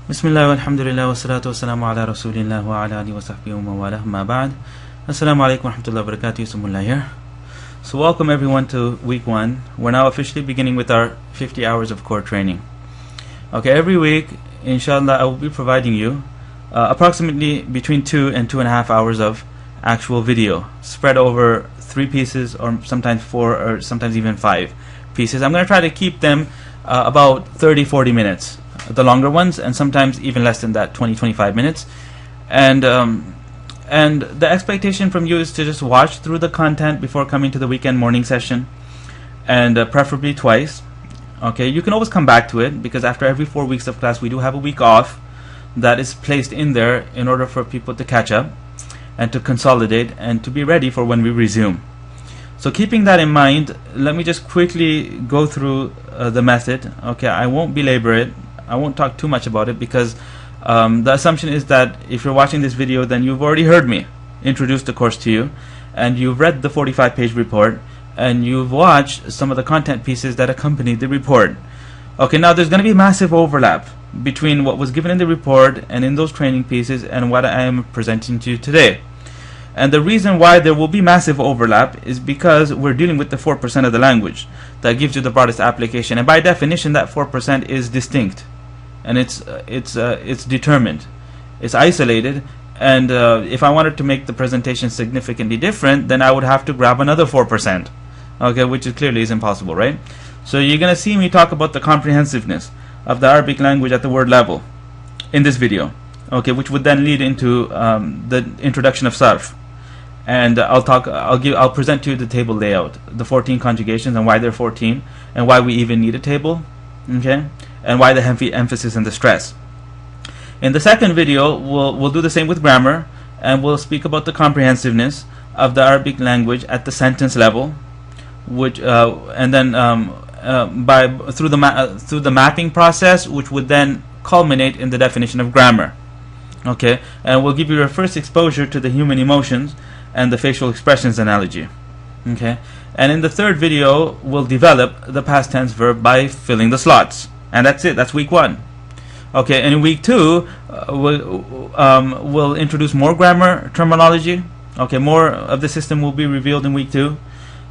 Bismillah, alhamdulillah, wa salatu wa salamu ala rasulillah wa ala alihi wa sahbihi wa mawalah, ma ba'd. Assalamu alaikum wa rahmatullahi wa barakatuh, Yusumullah here. So welcome everyone to week 1. We're now officially beginning with our 50 hours of core training. Okay, every week, inshallah, I will be providing you approximately between 2 and 2.5 hours of actual video, spread over 3 pieces or sometimes 4 or sometimes even 5 pieces. I'm going to try to keep them about 30-40 minutes. The longer ones, and sometimes even less than that, 20-25 minutes. And the expectation from you is to just watch through the content before coming to the weekend morning session, and preferably twice. Okay, you can always come back to it, because after every 4 weeks of class we do have a week off that is placed in there in order for people to catch up and to consolidate and to be ready for when we resume. So keeping that in mind, let me just quickly go through the method. Okay, I won't belabor it. I won't talk too much about it, because the assumption is that if you're watching this video, then you've already heard me introduce the course to you, and you've read the 45-page report, and you've watched some of the content pieces that accompanied the report. Okay, now there's going to be massive overlap between what was given in the report and in those training pieces and what I am presenting to you today. And the reason why there will be massive overlap is because we're dealing with the 4% of the language that gives you the broadest application, and by definition that 4% is distinct. And it's determined, it's isolated, and if I wanted to make the presentation significantly different, then I would have to grab another 4%, okay, which clearly is impossible, right? So you're going to see me talk about the comprehensiveness of the Arabic language at the word level in this video, okay, which would then lead into the introduction of sarf, and I'll present to you the table layout, the 14 conjugations and why they're 14, and why we even need a table, okay, and why the heavy emphasis and the stress. In the second video, we'll do the same with grammar, and we'll speak about the comprehensiveness of the Arabic language at the sentence level, which and then through the mapping process, which would then culminate in the definition of grammar. Okay, and we'll give you your first exposure to the human emotions and the facial expressions analogy. Okay, and in the third video, we'll develop the past tense verb by filling the slots. And that's it. That's week 1. Okay, and in week 2, we'll introduce more grammar terminology. Okay, more of the system will be revealed in week 2.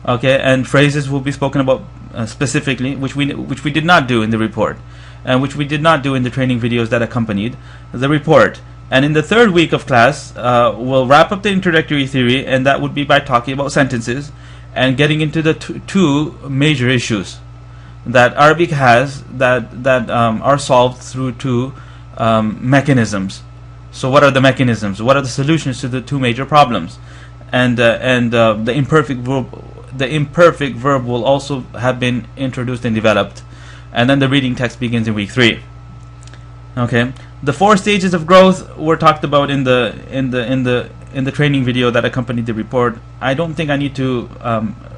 Okay, and phrases will be spoken about specifically, which we did not do in the report, and which we did not do in the training videos that accompanied the report. And in the third week of class, we'll wrap up the introductory theory, and that would be by talking about sentences and getting into the two major issues that Arabic has that are solved through 2 mechanisms. So what are the mechanisms? What are the solutions to the 2 major problems? And the imperfect verb will also have been introduced and developed. And then the reading text begins in week 3. Okay, the 4 stages of growth were talked about in the training video that accompanied the report. I don't think I need to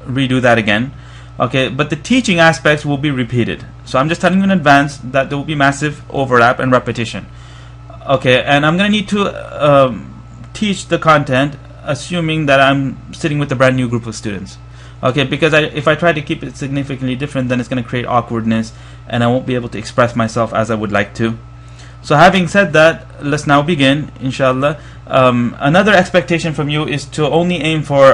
redo that again. Okay, but the teaching aspects will be repeated. So I'm just telling you in advance that there will be massive overlap and repetition. Okay, and I'm going to need to teach the content assuming that I'm sitting with a brand new group of students. Okay, because if I try to keep it significantly different, then it's going to create awkwardness, and I won't be able to express myself as I would like to. So having said that, let's now begin, inshallah. Another expectation from you is to only aim for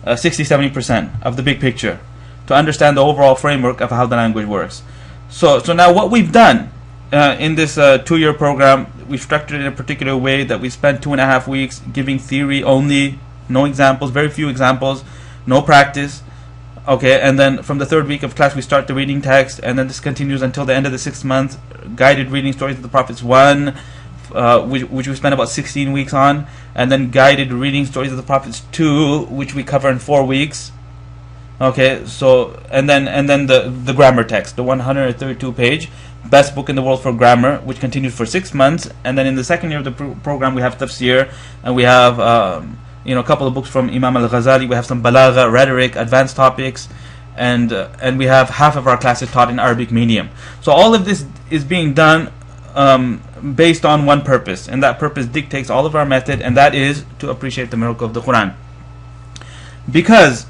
60-70% of the big picture, to understand the overall framework of how the language works. So now what we've done in this 2-year program, we've structured it in a particular way that we spent 2.5 weeks giving theory only, no examples, very few examples, no practice. Okay, and then from the 3rd week of class we start the reading text, and then this continues until the end of the 6th month, guided reading stories of the prophets 1, which we spent about 16 weeks on, and then guided reading stories of the prophets 2, which we cover in 4 weeks. Okay, so and then the grammar text, the 132-page best book in the world for grammar, which continues for 6 months. And then in the 2nd year of the program we have tafseer, and we have a couple of books from Imam al-Ghazali. We have some balagha, rhetoric, advanced topics, and we have half of our classes taught in Arabic medium. So all of this is being done based on one purpose, and that purpose dictates all of our method, and that is to appreciate the miracle of the Quran. Because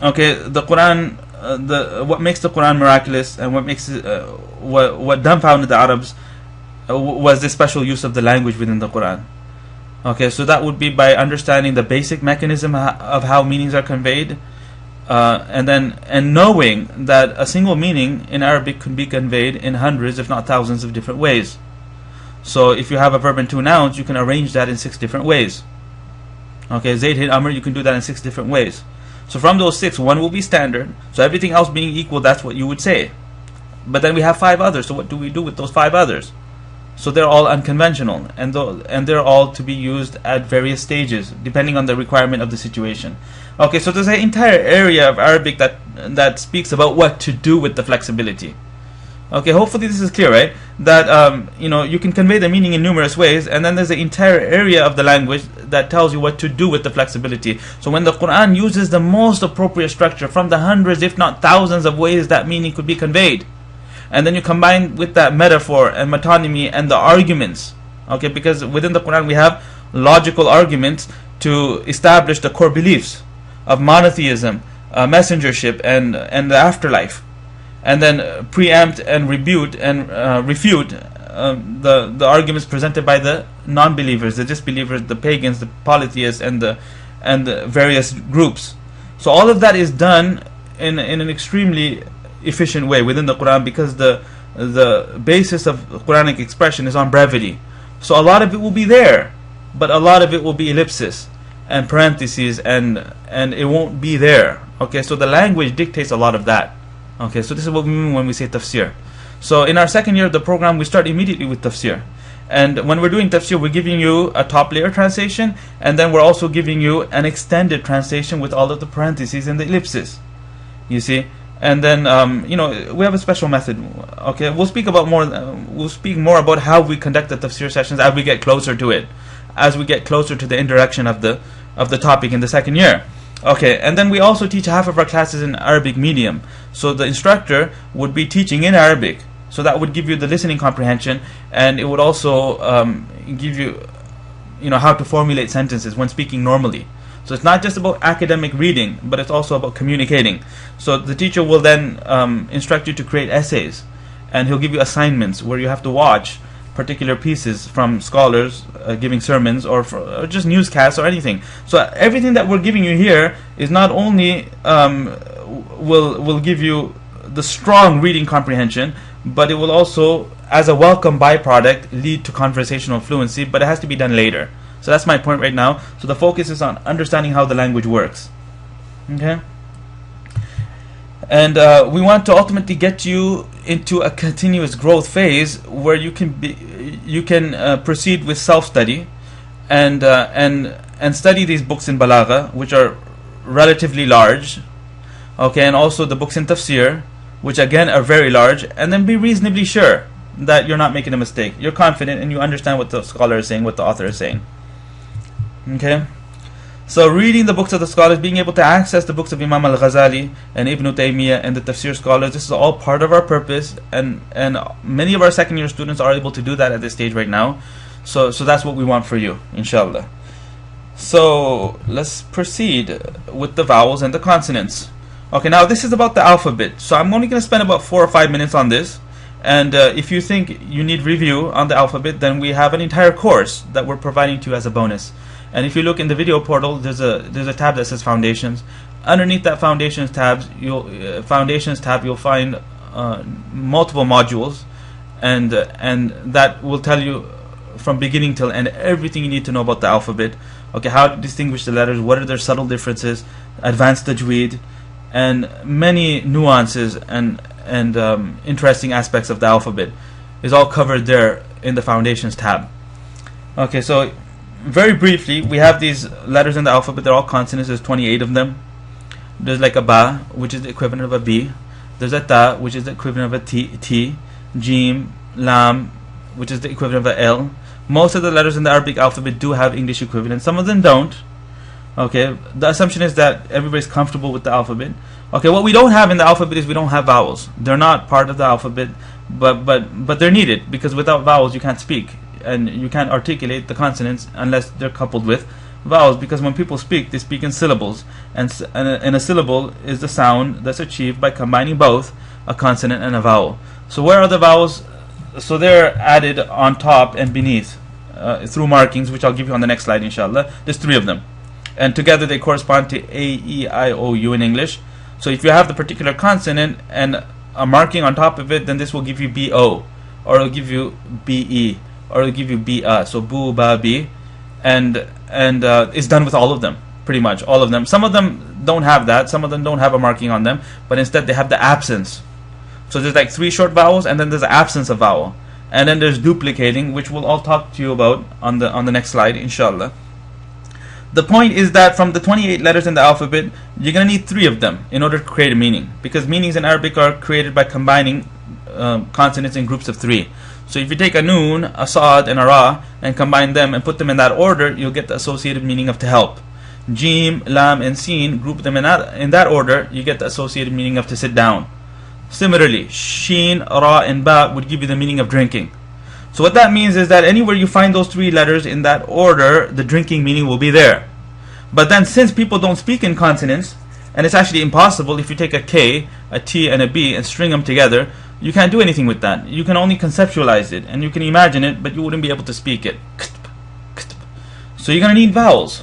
the Quran, what makes the Quran miraculous, and what makes it, what dumbfounded the Arabs was the special use of the language within the Quran. Okay, so that would be by understanding the basic mechanism of how meanings are conveyed, and knowing that a single meaning in Arabic can be conveyed in hundreds, if not thousands, of different ways. So if you have a verb and two nouns, you can arrange that in 6 different ways. Okay, Zayd hit Amr, you can do that in 6 different ways. So from those 6, one will be standard. So everything else being equal, that's what you would say. But then we have 5 others. So what do we do with those 5 others? So they're all unconventional, and they're all to be used at various stages, depending on the requirement of the situation. Okay, so there's an entire area of Arabic that speaks about what to do with the flexibility. Okay, hopefully this is clear, right? That you can convey the meaning in numerous ways, and then there's an entire area of the language that tells you what to do with the flexibility. So when the Quran uses the most appropriate structure from the hundreds, if not thousands, of ways that meaning could be conveyed, and then you combine with that metaphor and metonymy and the arguments, okay, because within the Quran we have logical arguments to establish the core beliefs of monotheism, messengership, and the afterlife, and then preempt and refute the arguments presented by the non-believers, the disbelievers, the pagans, the polytheists, and the various groups. So all of that is done in an extremely efficient way within the Quran, because the basis of Quranic expression is on brevity. So a lot of it will be there, but a lot of it will be ellipsis and parentheses, and it won't be there. Okay, so the language dictates a lot of that. Okay, so this is what we mean when we say tafsir. So in our second year of the program, we start immediately with tafsir. And when we're doing tafsir, we're giving you a top layer translation, and then we're also giving you an extended translation with all of the parentheses and the ellipses. You see? And then we have a special method. Okay, we'll speak more about how we conduct the tafsir sessions as we get closer to it, as we get closer to the indirection of the topic in the second year. Okay, and then we also teach half of our classes in Arabic medium. So the instructor would be teaching in Arabic, so that would give you the listening comprehension, and it would also give you how to formulate sentences when speaking normally. So it's not just about academic reading, but it's also about communicating. So the teacher will then instruct you to create essays, and he'll give you assignments where you have to watch particular pieces from scholars giving sermons, or just newscasts or anything. So everything that we're giving you here is not only will give you the strong reading comprehension, but it will also, as a welcome byproduct, lead to conversational fluency, but it has to be done later. So that's my point right now. So the focus is on understanding how the language works. Okay? And we want to ultimately get you into a continuous growth phase where you can proceed with self-study and study these books in Balagha, which are relatively large, okay, and also the books in Tafsir, which again are very large, and then be reasonably sure that you're not making a mistake. You're confident and you understand what the scholar is saying, what the author is saying. Okay? So reading the books of the scholars, being able to access the books of Imam al-Ghazali and Ibn Taymiyyah and the Tafsir scholars, this is all part of our purpose, and many of our second year students are able to do that at this stage right now. So that's what we want for you, inshallah. So let's proceed with the vowels and the consonants. Okay, now this is about the alphabet. So I'm only going to spend about 4 or 5 minutes on this. And if you think you need review on the alphabet, then we have an entire course that we're providing to you as a bonus. And if you look in the video portal, there's a tab that says Foundations. Underneath that Foundations tab, you'll find multiple modules, and that will tell you from beginning till end everything you need to know about the alphabet. Okay, how to distinguish the letters, what are their subtle differences, advanced tajweed, and many nuances and interesting aspects of the alphabet is all covered there in the Foundations tab. Okay, so very briefly, we have these letters in the alphabet. They're all consonants. There's 28 of them. There's like a ba, which is the equivalent of a b. There's a ta, which is the equivalent of a t. Jim, lam, which is the equivalent of a l. Most of the letters in the Arabic alphabet do have English equivalents. Some of them don't. Okay, the assumption is that everybody's comfortable with the alphabet. Okay, what we don't have in the alphabet is we don't have vowels. They're not part of the alphabet, but they're needed, because without vowels you can't speak, and you can't articulate the consonants unless they're coupled with vowels, because when people speak, they speak in syllables, and a syllable is the sound that's achieved by combining both a consonant and a vowel. So where are the vowels so they're added on top and beneath through markings, which I'll give you on the next slide, inshallah. There's 3 of them, and together they correspond to A, E, I, O, U in English. So if you have the particular consonant and a marking on top of it, then this will give you B-O, or it'll give you B-E, or it'll give you B-A. So boo, ba, bi, and it's done with all of them, pretty much all of them. Some of them don't have that, some of them don't have a marking on them, but instead they have the absence. So there's like 3 short vowels, and then there's the absence of vowel, and then there's duplicating, which we'll all talk to you about on the next slide, inshallah. The point is that from the 28 letters in the alphabet, you're going to need 3 of them in order to create a meaning, because meanings in Arabic are created by combining consonants in groups of 3. So if you take a noon, a sad, and a ra, and combine them and put them in that order, you'll get the associated meaning of to help. Jim, lam, and sin, group them in that order, you get the associated meaning of to sit down. Similarly, sheen, ra, and ba would give you the meaning of drinking. So what that means is that anywhere you find those 3 letters in that order, the drinking meaning will be there. But then since people don't speak in consonants, and it's actually impossible, if you take a K, a T, and a B and string them together, you can't do anything with that. You can only conceptualize it, and you can imagine it, but you wouldn't be able to speak it. So you're going to need vowels.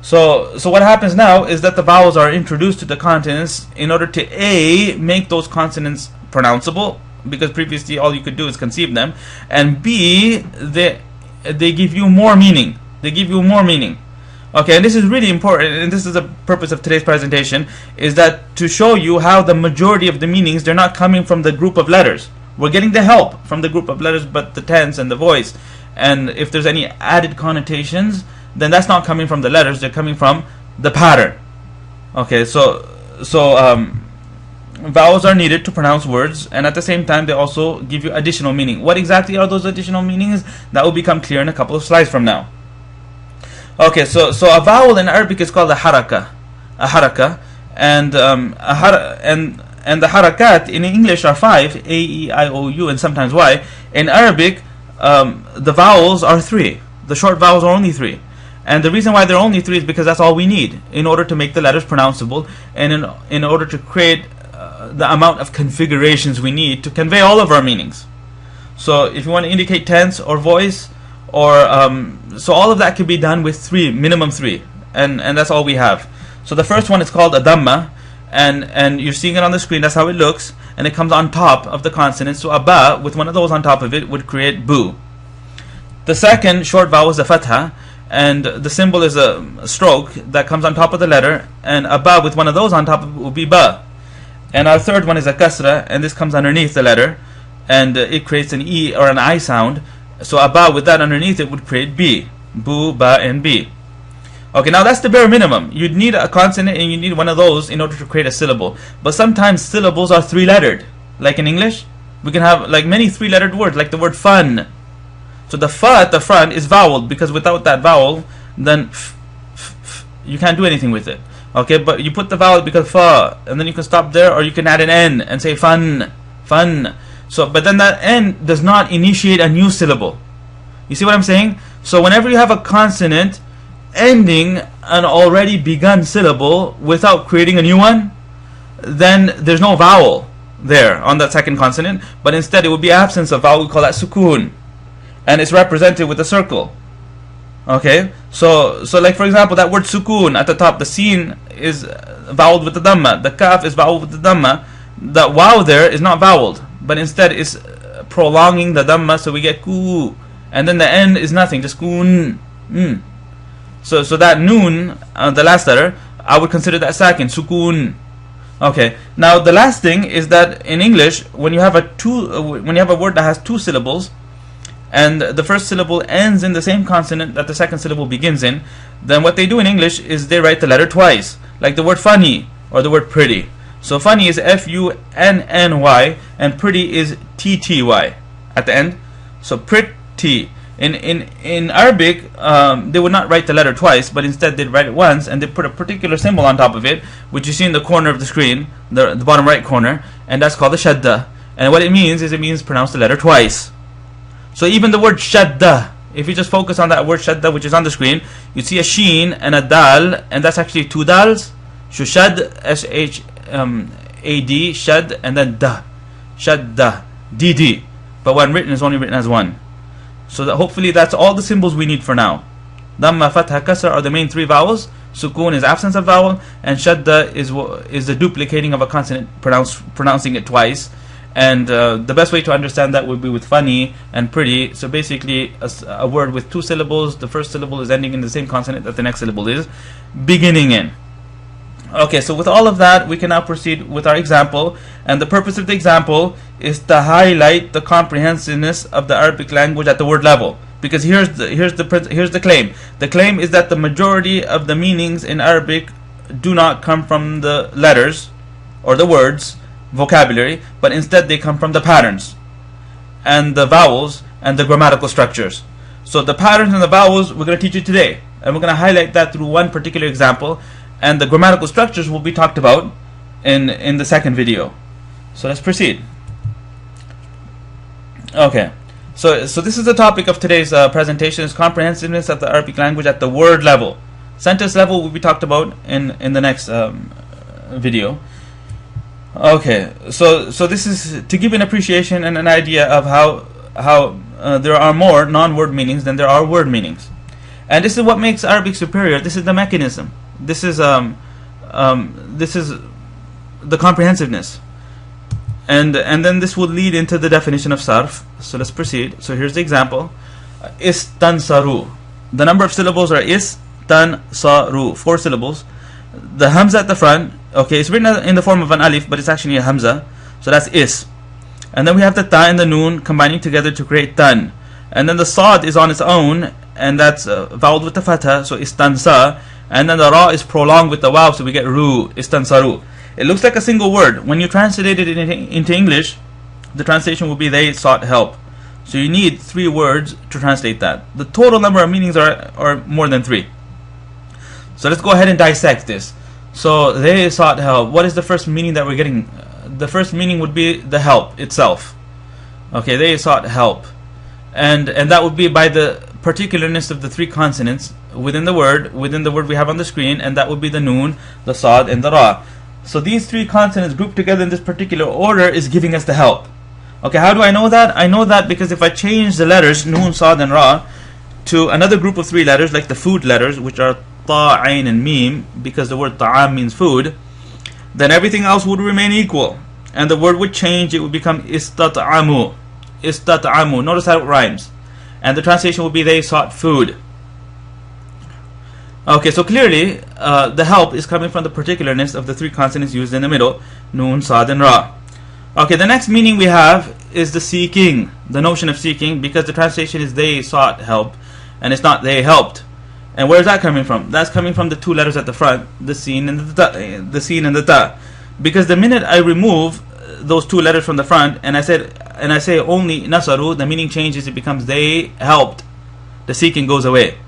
So what happens now is that the vowels are introduced to the consonants in order to A, make those consonants pronounceable, because previously all you could do is conceive them, and B, they give you more meaning. They give you more meaning. Okay, and this is really important, and this is the purpose of today's presentation, is that to show you how the majority of the meanings, they're not coming from the group of letters. We're getting the help from the group of letters, but the tense and the voice, and if there's any added connotations, then that's not coming from the letters, they're coming from the pattern. Okay, so vowels are needed to pronounce words, and at the same time they also give you additional meaning. What exactly are those additional meanings? That will become clear in a couple of slides from now. Okay, so a vowel in Arabic is called a haraka, and the harakat in English are 5, A, E, I, O, U, and sometimes Y. In Arabic, the vowels are 3. The short vowels are only 3. And the reason why they're only 3 is because that's all we need in order to make the letters pronounceable, and in order to create the amount of configurations we need to convey all of our meanings. So if you want to indicate tense or voice, or so all of that can be done with 3, minimum 3, and that's all we have. So the first one is called a dhamma, and you're seeing it on the screen. That's how it looks, and it comes on top of the consonant. So a ba with one of those on top of it would create bu. The second short vowel is a fatha, and the symbol is a stroke that comes on top of the letter, and a ba with one of those on top of it will be ba. And our third one is a kasra, and this comes underneath the letter, and it creates an E or an I sound. So a ba with that underneath it would create B. Bu, ba, and B. Okay, now that's the bare minimum. You'd need a consonant and you need one of those in order to create a syllable. But sometimes syllables are 3-lettered. Like in English, we can have like many 3-lettered words, like the word fun. So the fa at the front is voweled, because without that vowel, then you can't do anything with it. Okay, but you put the vowel because fa, and then you can stop there, or you can add an N and say fun, fun. So, but then that N does not initiate a new syllable. You see what I'm saying? So whenever you have a consonant ending an already begun syllable without creating a new one, then there's no vowel there on that second consonant, but instead it would be absence of vowel. We call that sukun, and it's represented with a circle. Okay, so like for example, that word sukun at the top, the sin is voweled with the dhamma, the kaf is voweled with the dhamma, the waw there is not voweled, but instead is prolonging the dhamma, so we get ku, and then the end is nothing, just kun. So that noon, the last letter, I would consider that sakin, sukun. Okay, now the last thing is that in English, when you have a word that has 2 syllables, and the first syllable ends in the same consonant that the second syllable begins in, then what they do in English is they write the letter twice, like the word funny or the word pretty. So funny is F-U-N-N-Y, and pretty is T-T-Y at the end. So pretty. In Arabic, they would not write the letter twice, but instead they'd write it once, and they put a particular symbol on top of it, which you see in the corner of the screen, the bottom right corner, and that's called the shadda. And what it means is it means pronounce the letter twice. So even the word shadda, if you just focus on that word shadda, which is on the screen, you see a sheen and a dal, and that's actually 2 dals. Shushad, S-H-A-D, shad, and then da, shadda, D-D. but when written is only written as one. So that hopefully that's all the symbols we need for now. Dhamma, Fatha, Kasra are the main three vowels. Sukun is absence of vowel, and Shadda is the duplicating of a consonant, pronouncing it twice. And the best way to understand that would be with funny and pretty. So basically a word with two syllables, the first syllable is ending in the same consonant that the next syllable is beginning in. Okay, so with all of that, we can now proceed with our example. And the purpose of the example is to highlight the comprehensiveness of the Arabic language at the word level. Because here's the claim. The claim is that the majority of the meanings in Arabic do not come from the letters or the words, vocabulary, but instead they come from the patterns and the vowels and the grammatical structures. So the patterns and the vowels we're going to teach you today, and we're going to highlight that through one particular example, and the grammatical structures will be talked about in the second video. So let's proceed. Okay, so this is the topic of today's presentation: is comprehensiveness of the Arabic language at the word level. Sentence level will be talked about in the next video. Okay, so this is to give an appreciation and an idea of how there are more non-word meanings than there are word meanings, and this is what makes Arabic superior. This is the mechanism. This is the comprehensiveness, and then this will lead into the definition of sarf. So let's proceed. So here's the example: istansaru. The number of syllables are istansaru, 4 syllables. The hamza at the front, okay, it's written in the form of an alif, but it's actually a hamza, so that's is. And then we have the ta and the noon combining together to create tan. And then the sad is on its own, and that's voweled with the fatha, so istansa. And then the ra is prolonged with the waw, so we get ru, istansaru. It looks like a single word. When you translate it into English, the translation will be they sought help. So you need 3 words to translate that. The total number of meanings are more than 3. So let's go ahead and dissect this. So they sought help. What is the first meaning that we're getting? The first meaning would be the help itself. Okay, they sought help. And that would be by the particularness of the 3 consonants within the word we have on the screen, and that would be the noon, the sad, and the ra. So these 3 consonants grouped together in this particular order is giving us the help. Okay, how do I know that? I know that because if I change the letters noon, sad, and ra to another group of 3 letters, like the food letters, which are ta, ain, and mim, because the word ta'am means food, then everything else would remain equal, and the word would change. It would become istat'amu. Istat'amu. Notice how it rhymes, and the translation would be they sought food. Okay, so clearly the help is coming from the particularness of the 3 consonants used in the middle, noon, sad, and ra. Okay, the next meaning we have is the seeking, the notion of seeking, because the translation is they sought help, and it's not they helped. And where is that coming from? That's coming from the 2 letters at the front, the sin and the ta. Because the minute I remove those 2 letters from the front and I say only nasaru, the meaning changes. It becomes they helped. The seeking goes away.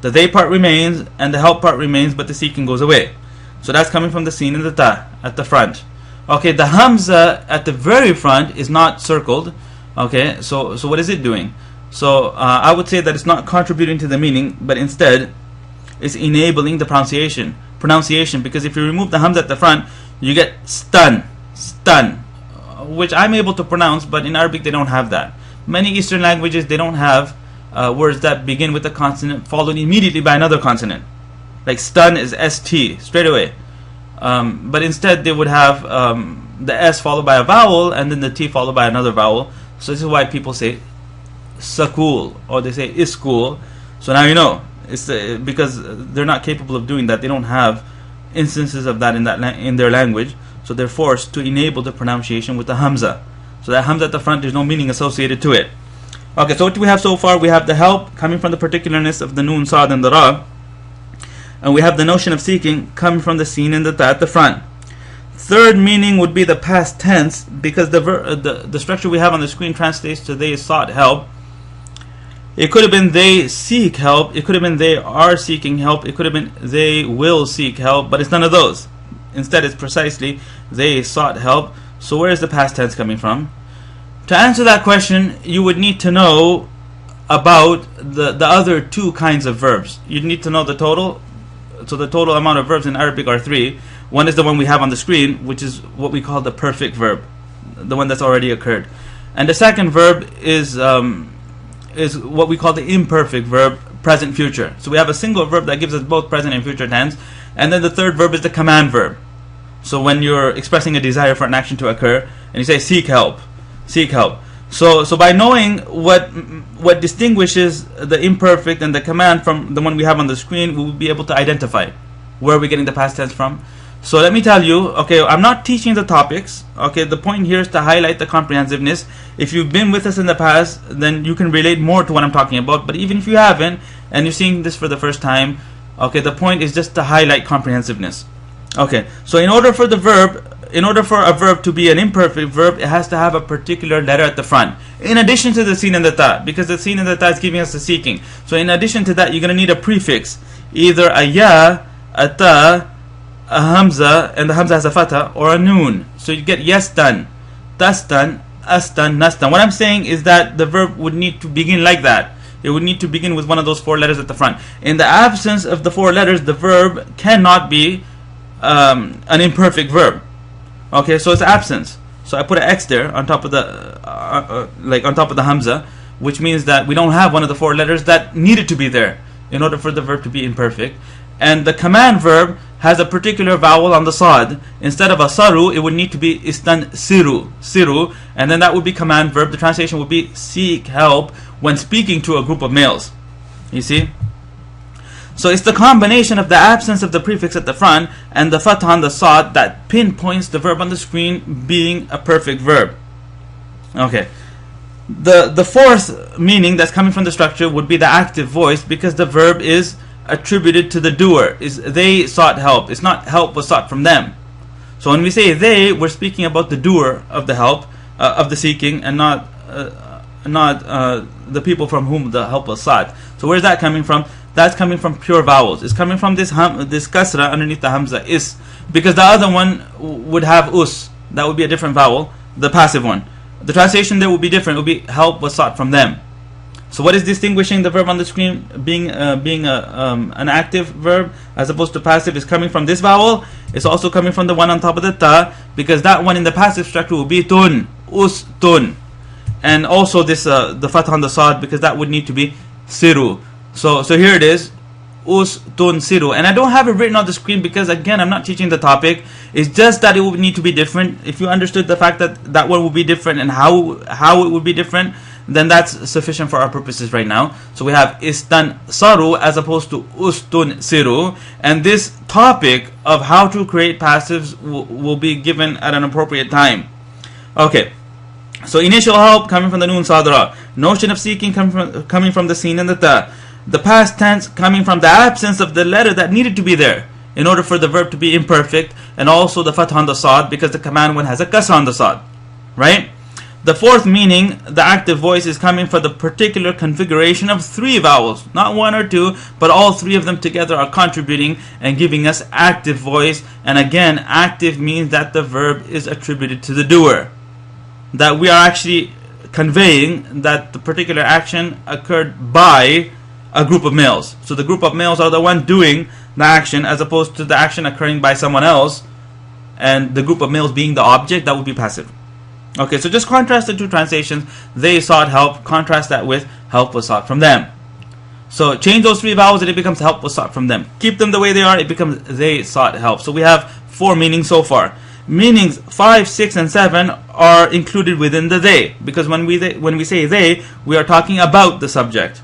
The they part remains and the help part remains, but the seeking goes away. So that's coming from the sin and the ta at the front. Okay, the hamza at the very front is not circled. Okay, so what is it doing? So I would say that it's not contributing to the meaning, but instead it's enabling the pronunciation. Because if you remove the hamza at the front, you get stun, which I'm able to pronounce, but in Arabic they don't have that. Many Eastern languages, they don't have words that begin with a consonant followed immediately by another consonant. Like stun is st, straight away. But instead they would have the s followed by a vowel and then the t followed by another vowel. So this is why people say sakul, or they say iskul. So now you know, it's because they're not capable of doing that. They don't have instances of that in their language, so they're forced to enable the pronunciation with the hamza. So that hamza at the front, there's no meaning associated to it. Okay, so what do we have so far? We have the help coming from the particularness of the noon, sad, and the ra, and we have the notion of seeking coming from the sin and the ta at the front. Third meaning would be the past tense, because the structure we have on the screen translates to they sought help. It could have been they seek help. It could have been they are seeking help. It could have been they will seek help, but it's none of those. Instead, it's precisely they sought help. So where is the past tense coming from? To answer that question, you would need to know about the other 2 kinds of verbs. You'd need to know the total. So the total amount of verbs in Arabic are 3. One is the one we have on the screen, which is what we call the perfect verb, the one that's already occurred. And the second verb is what we call the imperfect verb, present future. So we have a single verb that gives us both present and future tense. And then the third verb is the command verb. So when you're expressing a desire for an action to occur, and you say seek help, seek help. So by knowing what distinguishes the imperfect and the command from the one we have on the screen, we will be able to identify where we're getting the past tense from. So let me tell you, okay, I'm not teaching the topics. Okay, the point here is to highlight the comprehensiveness. If you've been with us in the past, then you can relate more to what I'm talking about. But even if you haven't, and you're seeing this for the first time, okay, the point is just to highlight comprehensiveness. Okay, so in order for a verb to be an imperfect verb, it has to have a particular letter at the front, in addition to the sin and the ta, because the sin and the ta is giving us the seeking. So in addition to that, you're going to need a prefix, either a ya, a ta, a hamza, and the hamza has a fatha, or a noon. So you get yastan, tastan, astan, nastan. What I'm saying is that the verb would need to begin like that. It would need to begin with one of those four letters at the front. In the absence of the four letters, the verb cannot be an imperfect verb. Okay, so it's absence. So I put an X there on top of the on top of the hamza, which means that we don't have one of the four letters that needed to be there in order for the verb to be imperfect. And the command verb has a particular vowel on the sad. Instead of a saru, it would need to be istan siru, siru, and then that would be command verb. The translation would be seek help when speaking to a group of males. You see? So it's the combination of the absence of the prefix at the front and the fatha on the sad that pinpoints the verb on the screen being a perfect verb. Okay. The fourth meaning that's coming from the structure would be the active voice, because the verb is attributed to the doer. Is they sought help. It's not help was sought from them. So when we say they, we're speaking about the doer of the help, of the seeking, and not the people from whom the help was sought. So where's that coming from? That's coming from pure vowels. It's coming from this kasra underneath the hamza, is, because the other one would have us. That would be a different vowel, the passive one. The translation there would be different. It would be help was sought from them. So what is distinguishing the verb on the screen being an active verb as opposed to passive is coming from this vowel. It's also coming from the one on top of the ta, because that one in the passive structure will be tun, us, tun. And also this the fatha on the sad, because that would need to be siru. So here it is, us, tun, siru. And I don't have it written on the screen because, again, I'm not teaching the topic. It's just that it would need to be different. If you understood the fact that that one would be different and how it would be different, then that's sufficient for our purposes right now. So we have istan saru as opposed to ustun siru. And this topic of how to create passives will be given at an appropriate time. Okay. So initial help coming from the noon sadra. Notion of seeking coming from the sin and the ta. The past tense coming from the absence of the letter that needed to be there in order for the verb to be imperfect, and also the fatha on the sad, because the command one has a kasra on the sad, right? The fourth meaning, the active voice, is coming from the particular configuration of three vowels, not one or two, but all three of them together are contributing and giving us active voice. And again, active means that the verb is attributed to the doer, that we are actually conveying that the particular action occurred by a group of males. So the group of males are the one doing the action, as opposed to the action occurring by someone else, and the group of males being the object. That would be passive. Okay, so just contrast the two translations. They sought help. Contrast that with help was sought from them. So change those three vowels and it becomes help was sought from them. Keep them the way they are, it becomes they sought help. So we have four meanings so far. Meanings 5, 6, and 7 are included within the they, because when we say they, we are talking about the subject.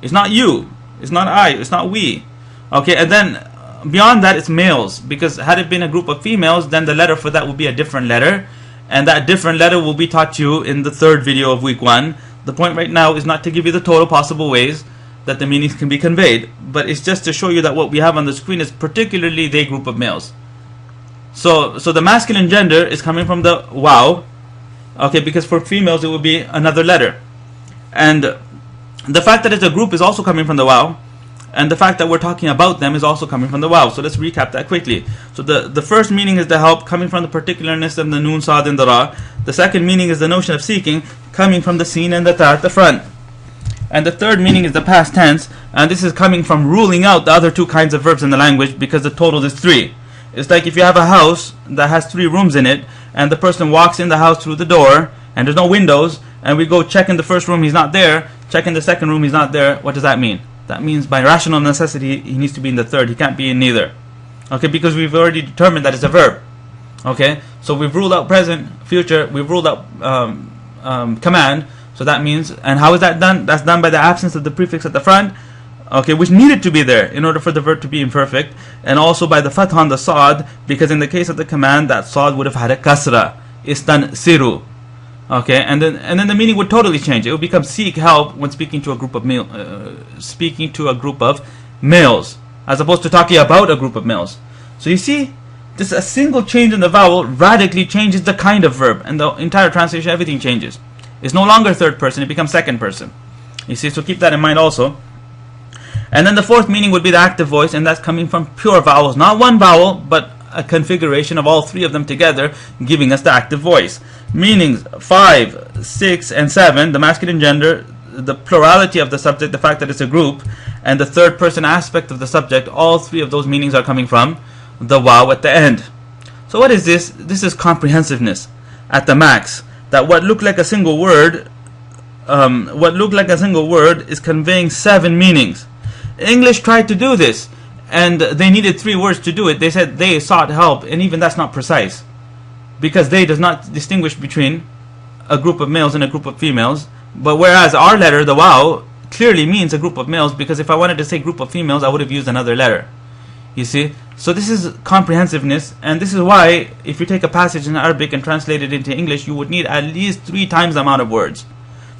It's not you, it's not I, it's not we. Okay, and then beyond that, it's males, because had it been a group of females, then the letter for that would be a different letter, and that different letter will be taught you in the third video of week 1. The point right now is not to give you the total possible ways that the meanings can be conveyed, but it's just to show you that what we have on the screen is particularly the group of males. So the masculine gender is coming from the wow, okay, because for females it would be another letter. And the fact that it's a group is also coming from the wow, and the fact that we're talking about them is also coming from the wow. So let's recap that quickly. So the first meaning is the help, coming from the particularness of the noon, sad, and the ra. The second meaning is the notion of seeking, coming from the sin and the ta at the front. And the third meaning is the past tense, and this is coming from ruling out the other two kinds of verbs in the language, because the total is 3. It's like if you have a house that has 3 rooms in it, and the person walks in the house through the door, and there's no windows, and we go check in the first room, he's not there, check in the second room, he's not there, what does that mean? That means by rational necessity, he needs to be in the third, he can't be in neither. Okay, because we've already determined that it's a verb. Okay, so we've ruled out present, future, we've ruled out command, so that means, and how is that done? That's done by the absence of the prefix at the front, okay, which needed to be there in order for the verb to be imperfect, and also by the fath on the sad, because in the case of the command, that sad would have had a kasra, istansiru. Okay, and then the meaning would totally change. It would become seek help when speaking to a group of males, as opposed to talking about a group of males. So you see, just a single change in the vowel radically changes the kind of verb, and the entire translation, everything changes. It's no longer third person, it becomes second person. You see, so keep that in mind also. And then the fourth meaning would be the active voice, and that's coming from pure vowels, not one vowel, but a configuration of all three of them together, giving us the active voice. Meanings 5, 6, and 7, the masculine gender, the plurality of the subject, the fact that it's a group, and the third person aspect of the subject, all three of those meanings are coming from the waw at the end. So what is this? This is comprehensiveness at the max. That what looked like a single word, is conveying 7 meanings. English tried to do this, and they needed 3 words to do it. They said they sought help, and even that's not precise, because they does not distinguish between a group of males and a group of females. But whereas our letter, the waw, clearly means a group of males, because if I wanted to say group of females, I would have used another letter. You see? So this is comprehensiveness, and this is why if you take a passage in Arabic and translate it into English, you would need at least 3 times the amount of words.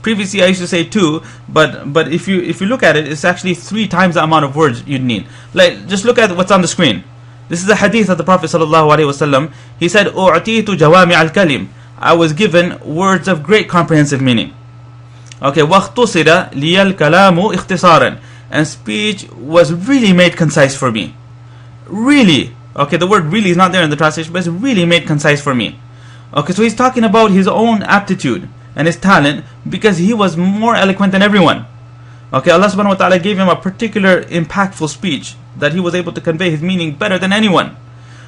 Previously I used to say 2, but if you look at it, it's actually 3 times the amount of words you'd need. Like, just look at what's on the screen. This is a hadith of the Prophet ﷺ. He said, "U'titu jawami al-kalim." I was given words of great comprehensive meaning. Okay, وَاخْتُصِرَ لِيَ الْكَلَامُ اخْتِصَارًا. And speech was really made concise for me. Really. Okay, the word really is not there in the translation, but it's really made concise for me. Okay, so he's talking about his own aptitude and his talent, because he was more eloquent than everyone. Okay, Allah subhanahu wa ta'ala gave him a particular impactful speech that he was able to convey his meaning better than anyone.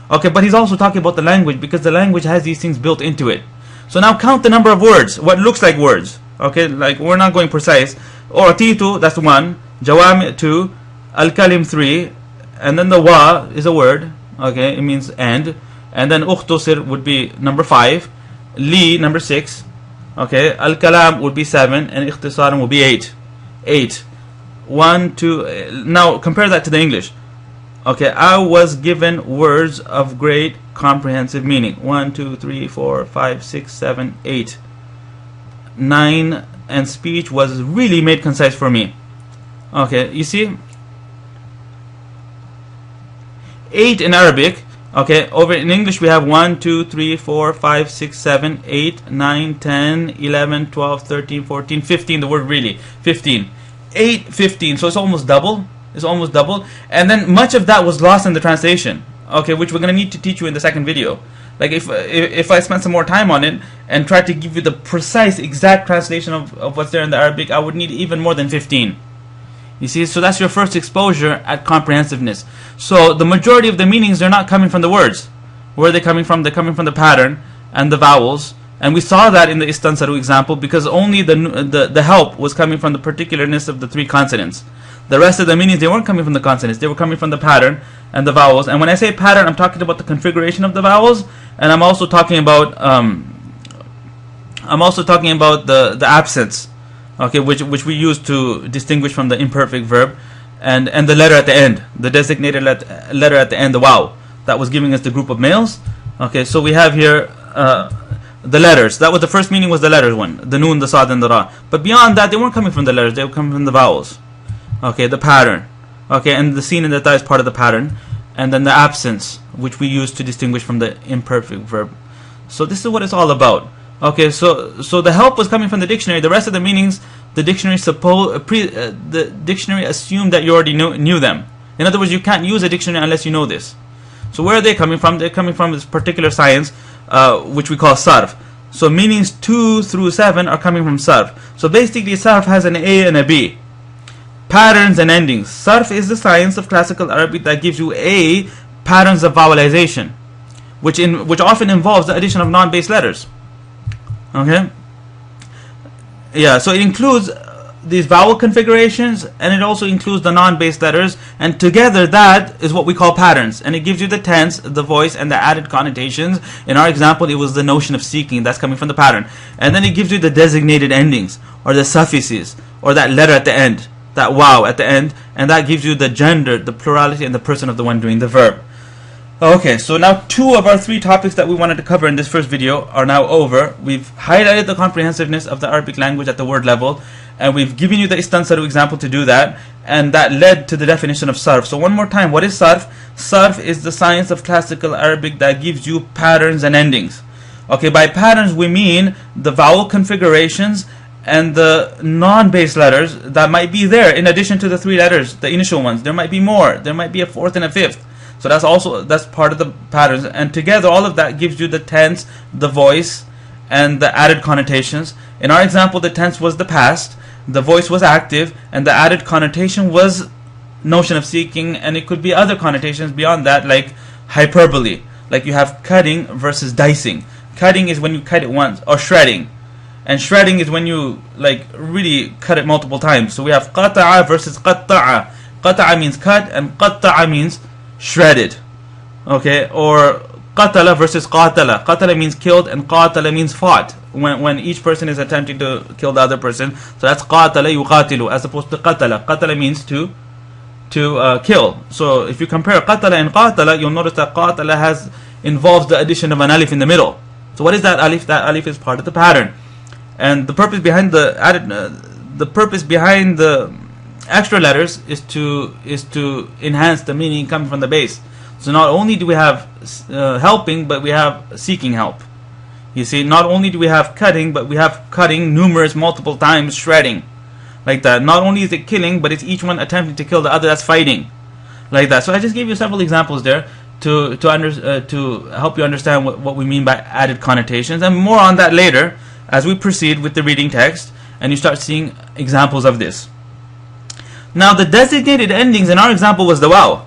Okay, but he's also talking about the language, because the language has these things built into it. So now count the number of words, what looks like words. Okay, like we're not going precise. U'titu, that's 1. Jawami, 2. Al-kalim, 3. And then the wa is a word. Okay, it means and. And then ukhtusir would be number 5. Li, number 6. Okay, al-kalam would be 7, and ikhtisaran would be 8. 8. 1, 2. Now compare that to the English. Okay, I was given words of great comprehensive meaning. 1, 2, 3, 4, 5, 6, 7, 8. 9, and speech was really made concise for me. Okay, you see? 8 in Arabic. Okay, over in English we have 1, 2, 3, 4, 5, 6, 7, 8, 9, 10, 11, 12, 13, 14, 15, the word really. 15. 8, 15, so it's almost double. It's almost double. And then much of that was lost in the translation. Okay, which we're going to need to teach you in the second video. Like if I spent some more time on it and tried to give you the precise exact translation of what's there in the Arabic, I would need even more than 15. You see, so that's your first exposure at comprehensiveness. So the majority of the meanings, they're not coming from the words. Where are they coming from? They're coming from the pattern and the vowels. And we saw that in the istansaru example, because only the help was coming from the particularness of the 3 consonants. The rest of the meanings, they weren't coming from the consonants, they were coming from the pattern and the vowels. And when I say pattern, I'm talking about the configuration of the vowels, and I'm also talking about the absence. Okay, which we use to distinguish from the imperfect verb, and the letter at the end, the designated letter at the end, the waw, that was giving us the group of males. Okay, so we have here the letters. That was the first meaning, was the letters one, the noon, the sad, and the ra. But beyond that, they weren't coming from the letters, they were coming from the vowels. Okay, the pattern. Okay, and the seen in the ta is part of the pattern, and then the absence, which we use to distinguish from the imperfect verb. So this is what it's all about. Okay, so the help was coming from the dictionary. The rest of the meanings, the dictionary assumed that you already knew them. In other words, you can't use a dictionary unless you know this. So where are they coming from? They're coming from this particular science, which we call sarf. So meanings 2 through 7 are coming from sarf. So basically, sarf has an A and a B. Patterns and endings. Sarf is the science of classical Arabic that gives you A, patterns of vowelization, which often involves the addition of non-base letters. Okay, Yeah, so it includes these vowel configurations, and it also includes the non-base letters, and together that is what we call patterns, and it gives you the tense, the voice, and the added connotations. In our example, it was the notion of seeking, that's coming from the pattern. And then it gives you the designated endings, or the suffixes, or that letter at the end, that wow at the end, and that gives you the gender, the plurality, and the person of the one doing the verb. Okay, so now 2 of our 3 topics that we wanted to cover in this first video are now over. We've highlighted the comprehensiveness of the Arabic language at the word level, and we've given you the istansaru example to do that, and that led to the definition of sarf. So one more time, what is sarf? Sarf is the science of classical Arabic that gives you patterns and endings. Okay, by patterns we mean the vowel configurations and the non-base letters that might be there in addition to the 3 letters, the initial ones. There might be more. There might be a 4th and a 5th. So that's part of the patterns, and together all of that gives you the tense, the voice, and the added connotations. In our example, the tense was the past, the voice was active, and the added connotation was notion of seeking, and it could be other connotations beyond that, like hyperbole. Like you have cutting versus dicing. Cutting is when you cut it once, or shredding. And shredding is when you like really cut it multiple times. So we have qata'a versus qatta'a. Qata'a means cut, and qatta'a means shredded. Okay, or qatala versus qatala. Qatala means killed, and qatala means fought, when each person is attempting to kill the other person. So that's qatala yuqatilu, as opposed to qatala. Qatala means to kill. So if you compare qatala and qatala, you'll notice that qatala involves the addition of an alif in the middle. So what is that alif? That alif is part of the pattern, and the purpose behind the extra letters is to enhance the meaning coming from the base. So not only do we have helping, but we have seeking help. You see, not only do we have cutting, but we have cutting multiple times, shredding, like that. Not only is it killing, but it's each one attempting to kill the other. That's fighting, like that. So I just gave you several examples there to help you understand what we mean by added connotations, and more on that later as we proceed with the reading text, and you start seeing examples of this. Now the designated endings in our example was the wow.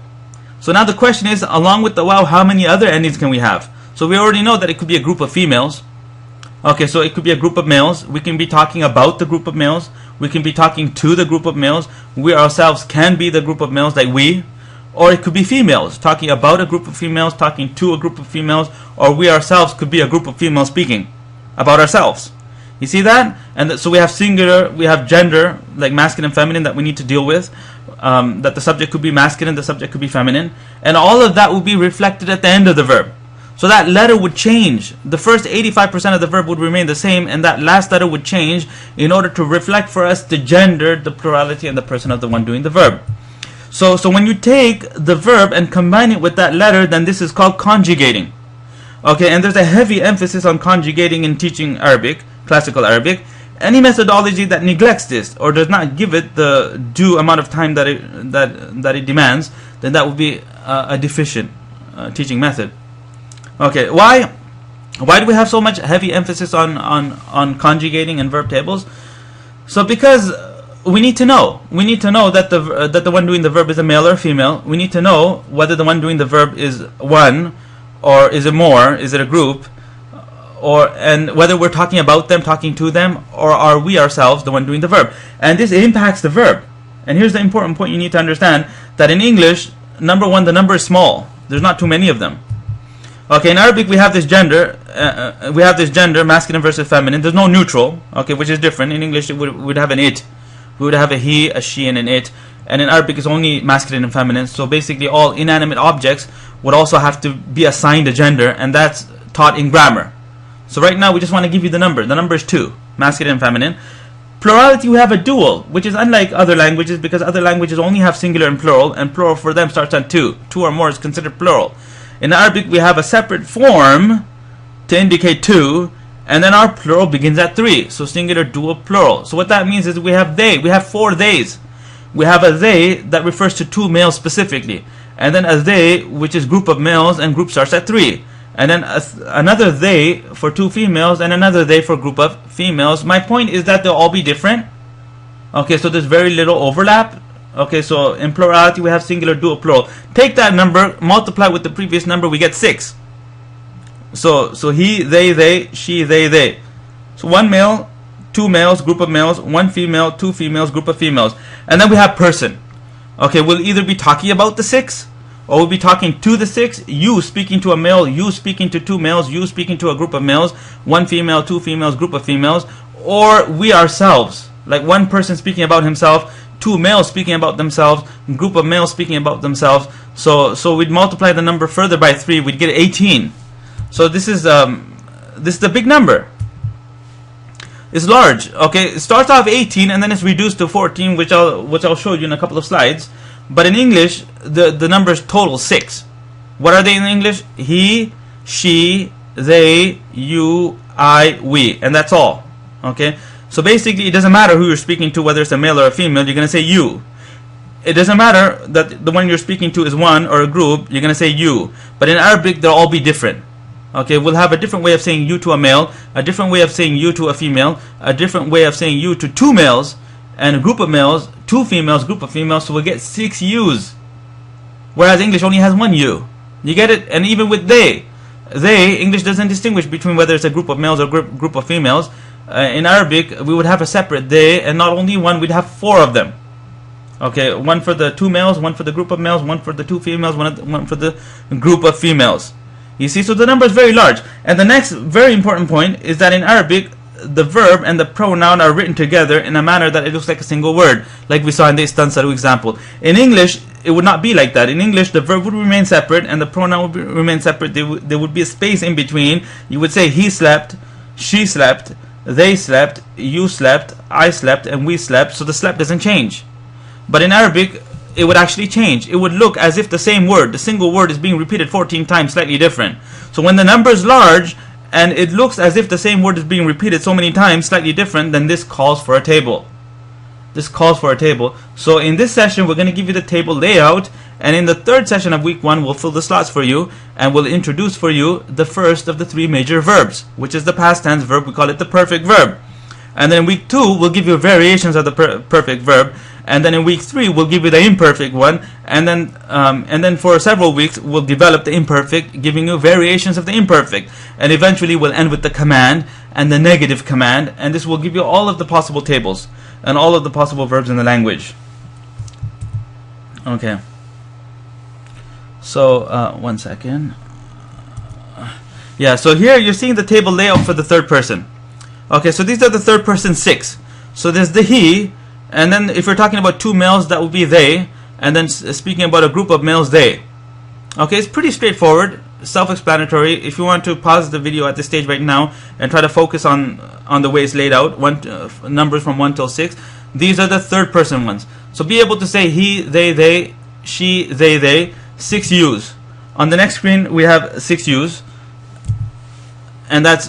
So now the question is, along with the wow, how many other endings can we have? So we already know that it could be a group of females. Okay, so it could be a group of males. We can be talking about the group of males. We can be talking to the group of males. We ourselves can be the group of males, like we. Or it could be females, talking about a group of females, talking to a group of females. Or we ourselves could be a group of females speaking about ourselves. You see that? And so we have singular, we have gender, like masculine and feminine, that we need to deal with. That the subject could be masculine, the subject could be feminine. And all of that will be reflected at the end of the verb. So that letter would change. The first 85% of the verb would remain the same, and that last letter would change in order to reflect for us the gender, the plurality, and the person of the one doing the verb. So when you take the verb and combine it with that letter, then this is called conjugating. Okay, and there's a heavy emphasis on conjugating in teaching Arabic, classical Arabic. Any methodology that neglects this or does not give it the due amount of time that it demands, then that would be a deficient teaching method. Okay, why do we have so much heavy emphasis on conjugating and verb tables? So because we need to know that the one doing the verb is a male or a female. We need to know whether the one doing the verb is one, or is it more, is it a group, and whether we're talking about them, talking to them, or are we ourselves the one doing the verb. And this impacts the verb. And here's the important point you need to understand, that in English, number one, the number is small. There's not too many of them. Okay, in Arabic we have this gender, masculine versus feminine. There's no neutral, okay, which is different. In English we'd have an it. We would have a he, a she, and an it. And in Arabic it's only masculine and feminine. So basically all inanimate objects would also have to be assigned a gender, and that's taught in grammar. So right now we just want to give you the number. The number is 2, masculine and feminine. Plurality, we have a dual, which is unlike other languages, because other languages only have singular and plural for them starts on 2. 2 or more is considered plural. In Arabic we have a separate form to indicate 2, and then our plural begins at 3. So singular, dual, plural. So what that means is we have they. We have 4 theys. We have a they that refers to 2 males specifically, and then a they which is group of males, and group starts at 3. And then another they for 2 females, and another they for a group of females. My point is that they'll all be different. Okay, so there's very little overlap. Okay, so in plurality we have singular, dual, plural. Take that number, multiply with the previous number, we get 6. So he, they, she, they. So 1 male, two males, group of males, one female, two females, group of females. And then we have person. Okay, we'll either be talking about the six, or we'll be talking to the six, you speaking to a male, you speaking to two males, you speaking to a group of males, one female, two females, group of females, or we ourselves, like one person speaking about himself, two males speaking about themselves, group of males speaking about themselves. So we'd multiply the number further by 3, we'd get 18. So this is a big number. It's large. Okay, it starts off 18 and then it's reduced to 14, which I'll show you in a couple of slides. But in English, the numbers total 6. What are they in English? He, she, they, you, I, we, and that's all. Okay, so basically it doesn't matter who you're speaking to, whether it's a male or a female, you're going to say you. It doesn't matter that the one you're speaking to is one or a group, you're going to say you. But in Arabic, they'll all be different. Okay, we'll have a different way of saying you to a male, a different way of saying you to a female, a different way of saying you to two males, and a group of males, two females, group of females, so we'll get 6 U's. Whereas English only has 1 U. You get it? And even with they, English doesn't distinguish between whether it's a group of males or group of females. In Arabic, we would have a separate they, and not only one, we'd have 4 of them. Okay, one for the two males, one for the group of males, one for the two females, one for the group of females. You see, so the number is very large. And the next very important point is that in Arabic, the verb and the pronoun are written together in a manner that it looks like a single word, like we saw in the istansaru example. In English, it would not be like that. In English, the verb would remain separate and the pronoun would remain separate. There would be a space in between. You would say he slept, she slept, they slept, you slept, I slept, and we slept. So the slept doesn't change. But in Arabic, it would actually change. It would look as if the same word, the single word, is being repeated 14 times, slightly different. So when the number is large and it looks as if the same word is being repeated so many times, slightly different, then this calls for a table. This calls for a table. So in this session, we're going to give you the table layout, and in the third session of week 1, we'll fill the slots for you, and we'll introduce for you the first of the 3 major verbs, which is the past tense verb. We call it the perfect verb. And then in week 2, we'll give you variations of the perfect verb. And then in week 3, we'll give you the imperfect one. And then for several weeks, we'll develop the imperfect, giving you variations of the imperfect. And eventually, we'll end with the command and the negative command. And this will give you all of the possible tables and all of the possible verbs in the language. Okay. So, one second. Yeah, so here you're seeing the table layout for the third person. Okay, so these are the third person 6. So there's the he, and then if you're talking about two males, that would be they, and then speaking about a group of males, they. Okay, it's pretty straightforward, self-explanatory. If you want to pause the video at this stage right now and try to focus on the way it's laid out, numbers from 1 till 6, these are the third person ones. So be able to say he, they, she, they, 6 U's. On the next screen, we have 6 U's. And that's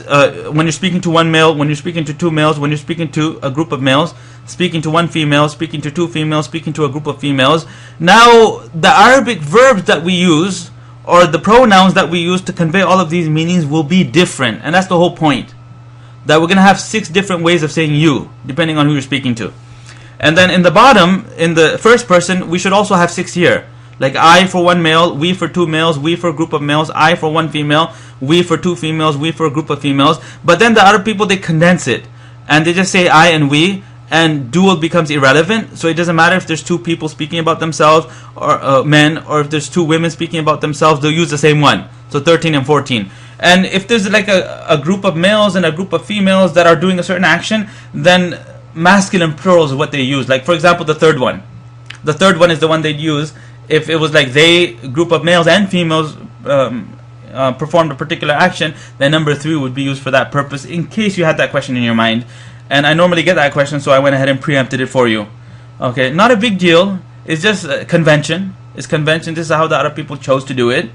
when you're speaking to one male, when you're speaking to two males, when you're speaking to a group of males, speaking to one female, speaking to two females, speaking to a group of females. Now, the Arabic verbs that we use, or the pronouns that we use to convey all of these meanings will be different. And that's the whole point. That we're going to have 6 different ways of saying you, depending on who you're speaking to. And then in the bottom, in the first person, we should also have 6 here. Like I for one male, we for two males, we for a group of males, I for one female, we for two females, we for a group of females. But then the other people, they condense it. And they just say I and we, and dual becomes irrelevant. So it doesn't matter if there's 2 people speaking about themselves, or men, or if there's 2 women speaking about themselves, they'll use the same one. So 13 and 14. And if there's like a group of males and a group of females that are doing a certain action, then masculine plurals is what they use. Like for example, the third one. The third one is the one they'd use if it was like they, group of males and females, performed a particular action, then number 3 would be used for that purpose, in case you had that question in your mind. And I normally get that question, so I went ahead and preempted it for you. Okay, not a big deal. It's just convention. It's convention. This is how the other people chose to do it.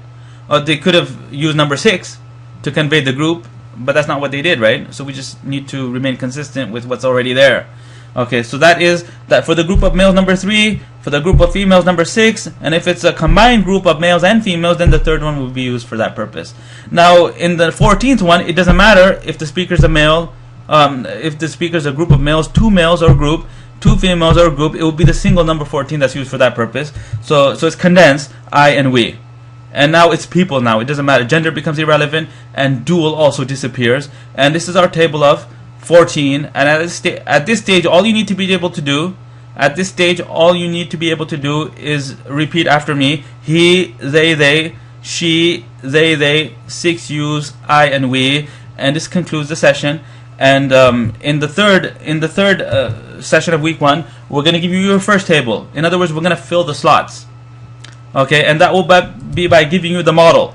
Or they could have used number 6 to convey the group, but that's not what they did, right? So we just need to remain consistent with what's already there. Okay, so that is that for the group of males, number 3, for the group of females, number 6, and if it's a combined group of males and females, then the third one will be used for that purpose. Now, in the 14th one, it doesn't matter if the speaker's a male, if the speaker's a group of males, 2 males or group, 2 females or group, it will be the single number 14 that's used for that purpose. So it's condensed, I and we. And now it's people now, it doesn't matter. Gender becomes irrelevant, and dual also disappears. And this is our table of 14, and at this stage, all you need to be able to do, is repeat after me: he, they, she, they, 6 yous, I, and we. And this concludes the session. And in the third session of week 1, we're going to give you your first table. In other words, we're going to fill the slots. Okay, and that will be by giving you the model.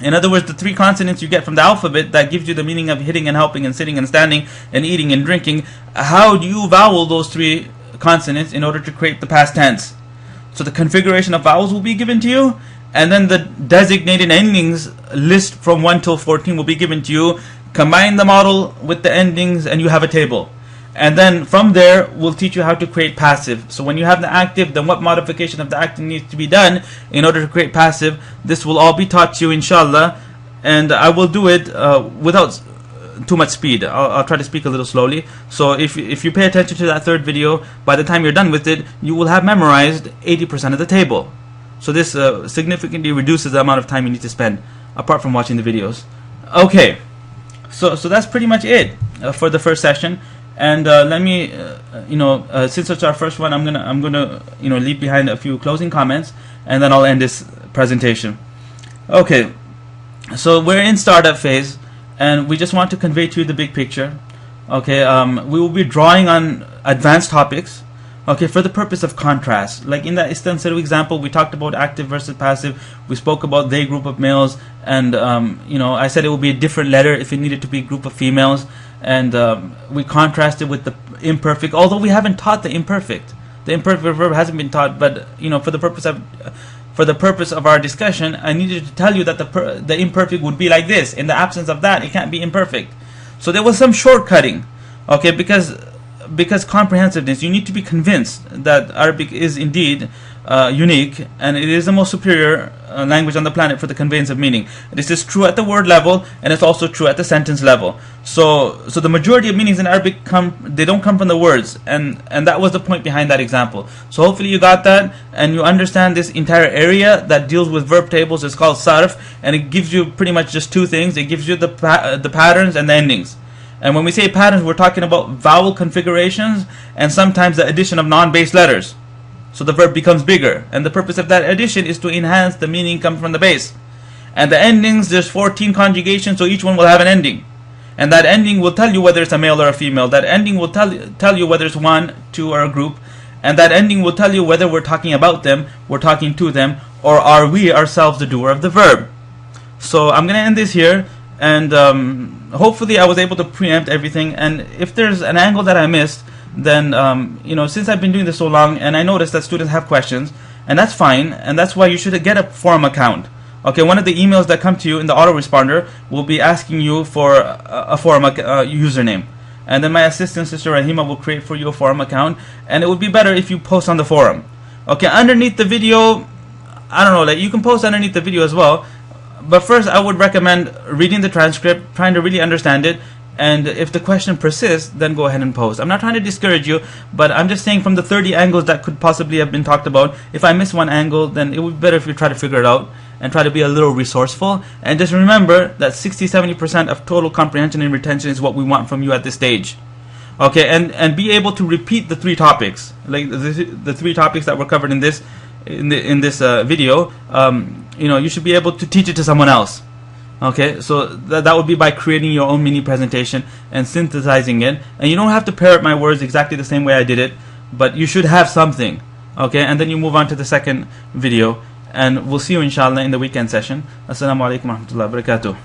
In other words, the 3 consonants you get from the alphabet, that gives you the meaning of hitting and helping and sitting and standing and eating and drinking. How do you vowel those 3 consonants in order to create the past tense? So the configuration of vowels will be given to you, and then the designated endings list from 1 till 14 will be given to you. Combine the model with the endings and you have a table. And then from there, we'll teach you how to create passive. So when you have the active, then what modification of the active needs to be done in order to create passive. This will all be taught to you, inshallah. And I will do it without too much speed. I'll try to speak a little slowly. So if you pay attention to that third video, by the time you're done with it, you will have memorized 80% of the table. So this significantly reduces the amount of time you need to spend, apart from watching the videos. Okay, so that's pretty much it for the first session. And let me, since it's our first one, I'm gonna leave behind a few closing comments, and then I'll end this presentation. Okay, so we're in startup phase, and we just want to convey to you the big picture. Okay, we will be drawing on advanced topics. Okay, for the purpose of contrast. Like in that Istanbul example, we talked about active versus passive. We spoke about they group of males, and I said it would be a different letter if it needed to be a group of females. And we contrasted with the imperfect, although we haven't taught the imperfect. The imperfect verb hasn't been taught, but for the purpose of our discussion, I needed to tell you that the imperfect would be like this. In the absence of that, it can't be imperfect. So there was some shortcutting, okay, because comprehensiveness, you need to be convinced that Arabic is indeed unique, and it is the most superior language on the planet for the conveyance of meaning. This is true at the word level, and it's also true at the sentence level. So the majority of meanings in Arabic don't come from the words, and that was the point behind that example. So hopefully you got that, and you understand this entire area that deals with verb tables. It's called sarf, and it gives you pretty much just 2 things. It gives you the patterns and the endings. And when we say patterns, we're talking about vowel configurations and sometimes the addition of non-base letters. So the verb becomes bigger, and the purpose of that addition is to enhance the meaning come from the base. And the endings, there's 14 conjugations, so each one will have an ending. And that ending will tell you whether it's a male or a female. That ending will tell you whether it's 1, 2, or a group. And that ending will tell you whether we're talking about them, we're talking to them, or are we ourselves the doer of the verb. So I'm going to end this here. And hopefully I was able to preempt everything. And if there's an angle that I missed, then since I've been doing this so long, and I noticed that students have questions, and that's fine, and that's why you should get a forum account. Okay, one of the emails that come to you in the autoresponder will be asking you for a forum username, and then my assistant, Sister Rahima, will create for you a forum account, and it would be better if you post on the forum. Okay, underneath the video, I don't know, like you can post underneath the video as well. But first, I would recommend reading the transcript, trying to really understand it, and if the question persists, then go ahead and post. I'm not trying to discourage you, but I'm just saying from the 30 angles that could possibly have been talked about, if I miss one angle, then it would be better if you try to figure it out and try to be a little resourceful. And just remember that 60-70% of total comprehension and retention is what we want from you at this stage. Okay, and be able to repeat the 3 topics, like the 3 topics that were covered in this video. You should be able to teach it to someone else. Okay, so that would be by creating your own mini presentation and synthesizing it. And you don't have to parrot my words exactly the same way I did it, but you should have something. Okay, and then you move on to the second video, and we'll see you inshallah in the weekend session. Assalamu alaikum wa rahmatullahi wa barakatuh.